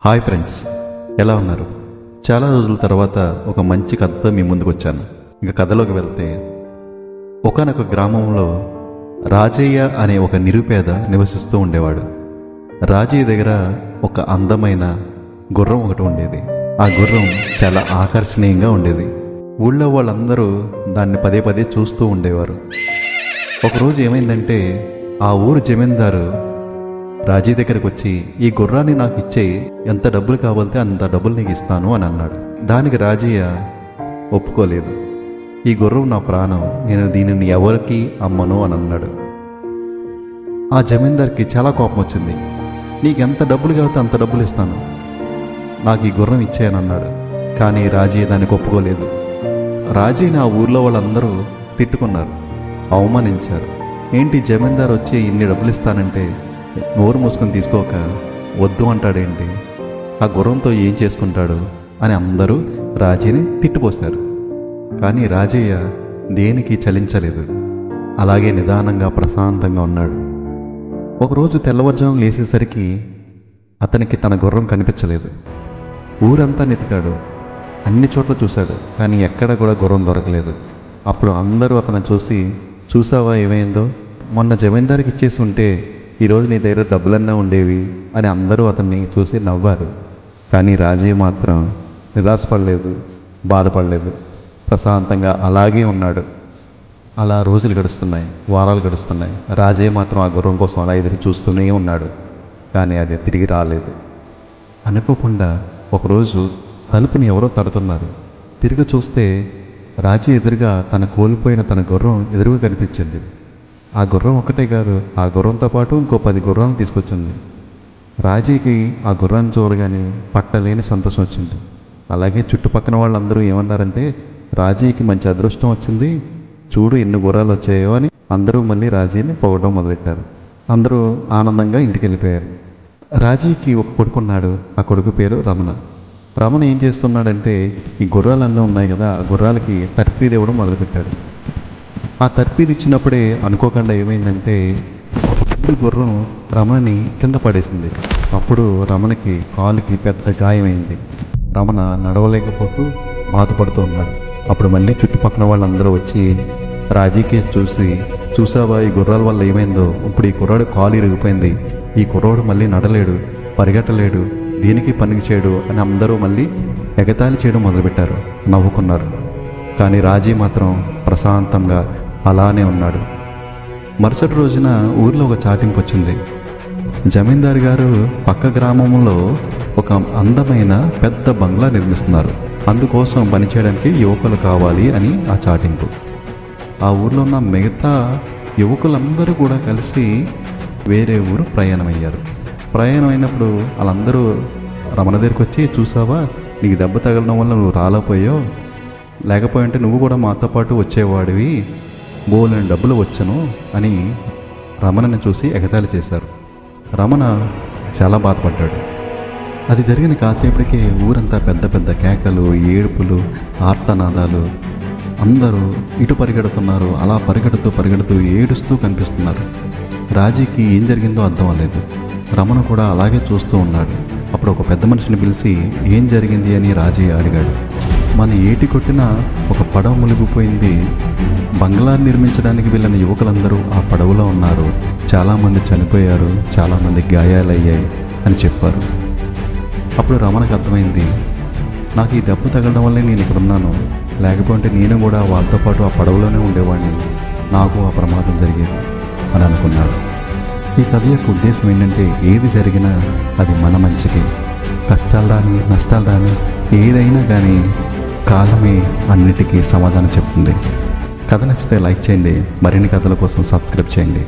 Hi friends, ఎలా ఉన్నారు? చాలా రోజుల తర్వాత ఒక మంచి కథతో మీ ముందుకు వచ్చాను. ఇంకా కథలోకి వెళ్తే, ఒకానొక గ్రామంలో రాజయ్య అనే ఒక నిరుపేద నివసిస్తూ ఉండేవాడు. రాజయ్య దగ్గర ఒక అందమైన గుర్రం ఒకటి ఉండేది. ఆ గుర్రం చాలా ఆకర్షణీయంగా ఉండేది. ఊళ్ళో వాళ్ళందరూ దాన్ని పదే పదే చూస్తూ ఉండేవారు. ఒకరోజు ఏమైందంటే, ఆ ఊరు జమీందారు రాజీ దగ్గరకు వచ్చి, ఈ గుర్రాన్ని నాకు ఇచ్చే, ఎంత డబ్బులు కావాలంటే అంత డబ్బులు నీకు ఇస్తాను అని అన్నాడు. దానికి రాజయ్య ఒప్పుకోలేదు. ఈ గుర్రం నా ప్రాణం, నేను దీనిని ఎవరికి అమ్మను అని అన్నాడు. ఆ జమీందార్కి చాలా కోపం వచ్చింది. నీకు ఎంత డబ్బులు కావాలంటే అంత డబ్బులు ఇస్తాను, నాకు ఈ గుర్రం ఇచ్చేయనన్నాడు. కానీ రాజయ్య దానికి ఒప్పుకోలేదు. రాజయ్యని ఆ ఊర్లో వాళ్ళందరూ తిట్టుకున్నారు, అవమానించారు. ఏంటి జమీందారు వచ్చి ఇన్ని డబ్బులు ఇస్తానంటే నోరు మూసుకొని తీసుకోక వద్దు అంటాడేంటి, ఆ గుర్రంతో ఏం చేసుకుంటాడు అని అందరూ రాజయ్యని తిట్టిపోశారు. కానీ రాజయ్య దేనికి చలించలేదు. అలాగే నిదానంగా ప్రశాంతంగా ఉన్నాడు. ఒకరోజు తెల్లవారుజాము లేచేసరికి అతనికి తన గుర్రం కనిపించలేదు. ఊరంతా వెతికాడు, అన్ని చోట్ల చూశాడు, కానీ ఎక్కడ కూడా గుర్రం దొరకలేదు. అప్పుడు అందరూ అతను చూసి, చూసావా ఏమైందో, మొన్న జమీందారికి ఇచ్చేసి ఉంటే ఈరోజు నీ దగ్గర డబ్బులన్నా ఉండేవి అని అందరూ అతన్ని చూసి నవ్వారు. కానీ రాజయ్య మాత్రం నిరాశపడలేదు, బాధపడలేదు. ప్రశాంతంగా అలాగే ఉన్నాడు. అలా రోజులు గడుస్తున్నాయి, వారాలు గడుస్తున్నాయి. రాజయ్య మాత్రం ఆ గుర్రం కోసం అలా ఎదురు చూస్తూనే ఉన్నాడు. కానీ అది తిరిగి రాలేదు. అనుకోకుండా ఒకరోజు తలుపుని ఎవరో తడుతున్నారు. తిరిగి చూస్తే రాజయ్య ఎదురుగా తన కోల్పోయిన తన గుర్రం ఎదురుగా కనిపించింది. ఆ గుర్రం ఒకటే కాదు, ఆ గుర్రంతో పాటు ఇంకో 10 గుర్రాలను తీసుకొచ్చింది. రాజీకి ఆ గుర్రాన్ని చూడగానే పట్టలేని సంతోషం వచ్చింది. అలాగే చుట్టుపక్కల వాళ్ళందరూ ఏమన్నారంటే, రాజీకి మంచి అదృష్టం వచ్చింది, చూడు ఎన్ని గుర్రాలు వచ్చాయో అని అందరూ మళ్ళీ రాజీని పొగడం మొదలెట్టారు. అందరూ ఆనందంగా ఇంటికి వెళ్ళిపోయారు. రాజీకి ఒక కొడుకున్నాడు. ఆ కొడుకు పేరు రమణ. రమణ ఏం చేస్తున్నాడంటే, ఈ గుర్రాలన్నీ ఉన్నాయి కదా, ఆ గుర్రాలకి తర్ఫీదు ఇవ్వడం మొదలుపెట్టాడు. ఆ తర్ఫీదు ఇచ్చినప్పుడే అనుకోకుండా ఏమైందంటే, ఒక గుర్రం రమణని కింద పడేసింది. అప్పుడు రమణకి కాలుకి పెద్ద గాయమైంది. రమణ నడవలేకపోతూ బాధపడుతూ ఉన్నాడు. అప్పుడు మళ్ళీ చుట్టుపక్కల వాళ్ళందరూ వచ్చి రాజీకి చూసి, చూసావా ఈ గుర్రాల వల్ల ఏమైందో, ఇప్పుడు ఈ కుర్రాడు కాలు ఇరిగిపోయింది, ఈ కుర్రాడు మళ్ళీ నడలేడు, పరిగెట్టలేడు, దీనికి పనికి చేయడు అని అందరూ మళ్ళీ ఎగతాళి చేయడం మొదలుపెట్టారు, నవ్వుకున్నారు. కానీ రాజీ మాత్రం ప్రశాంతంగా అలానే ఉన్నాడు. మరుసటి రోజున ఊర్లో ఒక చాటింపు వచ్చింది. జమీందారు గారు పక్క గ్రామంలో ఒక అందమైన పెద్ద బంగ్లా నిర్మిస్తున్నారు, అందుకోసం పనిచేయడానికి యువకులు కావాలి అని ఆ చాటింపు. ఆ ఊర్లో ఉన్న మిగతా యువకులందరూ కూడా కలిసి వేరే ఊరు ప్రయాణమయ్యారు. ప్రయాణం అయినప్పుడు వాళ్ళందరూ రమణ దగ్గరికి వచ్చి, చూసావా నీకు దెబ్బ తగలడం వల్ల నువ్వు రాలేకపోయావు, లేకపోయింటే నువ్వు కూడా మాతో పాటు వచ్చేవాడివి, బోలెని డబ్బులు వచ్చను అని రమణని చూసి ఎగతాళి చేశారు. రమణ చాలా బాధపడ్డాడు. అది జరిగిన కాసేపటికే ఊరంతా పెద్ద పెద్ద కేకలు, ఏడుపులు, ఆర్తనాదాలు. అందరూ ఇటు పరిగెడుతున్నారు, అలా పరిగెడుతూ ఏడుస్తూ కనిపిస్తున్నారు. రాజీకి ఏం జరిగిందో అర్థం అవ్వలేదు. రమణ కూడా అలాగే చూస్తూ ఉన్నాడు. అప్పుడు ఒక పెద్ద మనిషిని పిలిచి ఏం జరిగింది అని రాజీ అడిగాడు. మన ఏటి కొట్టిన ఒక పడవ మునిగిపోయింది, బంగ్లా నిర్మించడానికి వెళ్ళిన యువకులందరూ ఆ పడవలో ఉన్నారు, చాలామంది చనిపోయారు, చాలామంది గాయాలయ్యాయి అని చెప్పారు. అప్పుడు రమణకు అర్థమైంది, నాకు ఈ దెబ్బ తగలడం వల్లే నేను ఇక్కడ ఉన్నాను, లేకపోతే నేను కూడా వాళ్ళతో పాటు ఆ పడవలోనే ఉండేవాడిని, నాకు ఆ ప్రమాదం జరిగేది అని అనుకున్నాడు. ఈ కథ యొక్క ఉద్దేశం ఏంటంటే, ఏది జరిగినా అది మన మంచికి. కష్టాలు రాని, నష్టాలు రాని, ఏదైనా కానీ కాలమే అన్నిటికీ సమాధానం చెప్తుంది. కథ నచ్చితే లైక్ చేయండి, మరిన్ని కథల కోసం సబ్స్క్రైబ్ చేయండి.